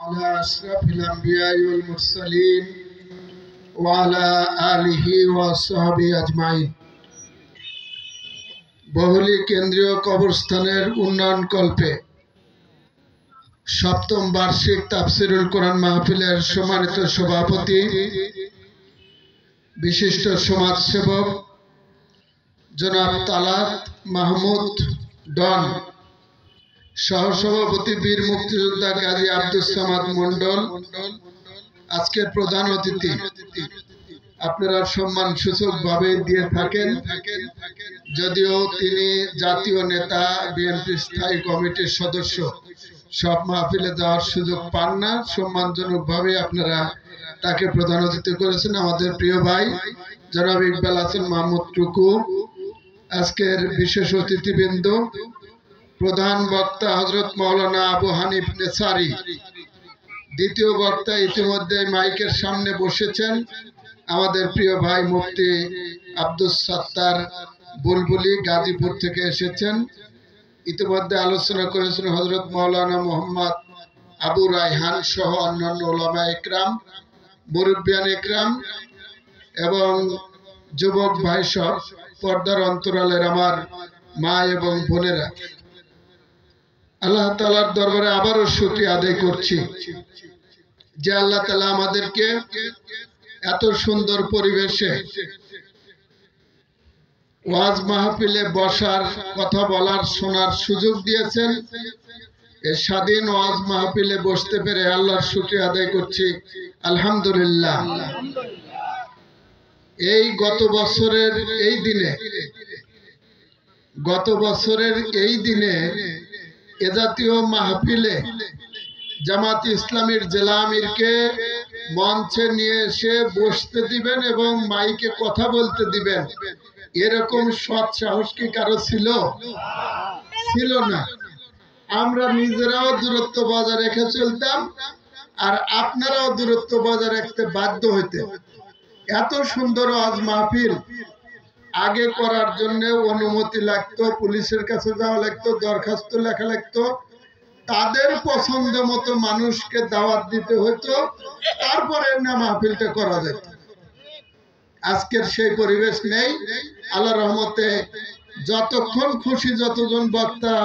على أشرف الأنبياء والمرسلين وعلى آله وصحبه أجمعين। বহুলী কেন্দ্রীয় কবরস্থানের উন্নয়ন কল্পে সপ্তম বার্ষিক তাফসিরুল কোরআন মাহফিলের সম্মানিত সভাপতি, বিশিষ্ট সমাজসেবক জনাব তালাত মাহমুদ ডন, সহসভাপতি বীর মুক্তিযোদ্ধা গাজী আব্দুস সামাদ মন্ডল, আজকের প্রধান অতিথি আপনারা সম্মান সূচকভাবে দিয়ে থাকেন, যদিও তিনি জাতীয় নেতা, বিএনপি স্থায়ী কমিটির সদস্য, সব মাহফিলে যাওয়ার সুযোগ পান না। সম্মানজনকভাবে আপনারা তাকে প্রধান অতিথি করেছেন। আমাদের প্রিয় ভাই জনাব ইকবাল হাসান মাহমুদ টুকু, আজকের বিশেষ অতিথিবৃন্দ, প্রধান বক্তা হযরত মাওলানা আবু হানিফ নেসারি, দ্বিতীয় বক্তা ইতিমধ্যে মাইকের সামনে বসেছেন আমাদের প্রিয় ভাই মুফতি আব্দুস সাত্তার বুলবুলি, গাজীপুর থেকে এসেছেন। ইতিমধ্যে আলোচনা করেছেন হযরত মাওলানা মোহাম্মদ আবু রায়হান সহ অন্যান্য উলামা ইকরাম, মুরব্বিয়ান ইকরাম এবং যুবক ভাই সব, পর্দার অন্তরালের আমার মা এবং বোনেরা, আল্লাহ তাআলার দরবারে আবারও শুকরিয়া আদায় করছি যে আল্লাহ তাআলা আমাদেরকে এত সুন্দর পরিবেশে ওয়াজ মাহফিলে বসার, কথা বলার, শোনার সুযোগ দিয়েছেন। এই স্বাধীন ওয়াজ মাহফিলে বসতে পেরে আল্লাহর শুকরিয়া আদায় করছি, আলহামদুলিল্লাহ। এই গত বছরের এই দিনে এ জাতীয় মাহফিলে জামাত ইসলামীর জেলা আমিরকে মঞ্চে নিয়ে এসে বসতে দিবেন এবং মাইকে কথা বলতে দিবেন, এরকম সৎ সাহস কি কারো ছিল না? আমরা নিজেরাও দূরত্ব বজায় রেখে চলতাম, আর আপনারাও দূরত্ব বজায় রাখতে বাধ্য হইতেন। এত সুন্দর ওয়াজ মাহফিল আগে করার জন্য অনুমতি লাগতো, পুলিশের কাছে যাওয়া লাগতো, দরখাস্ত লেখা লাগতো, তাদের পছন্দ মতো মানুষকে দাওয়াত দিতে হতো, তারপরে না মাহফিলটা করা যেত। আজকের সেই পরিবেশ নেই। আল্লাহর রহমতে যতক্ষণ খুশি যতজন বক্তা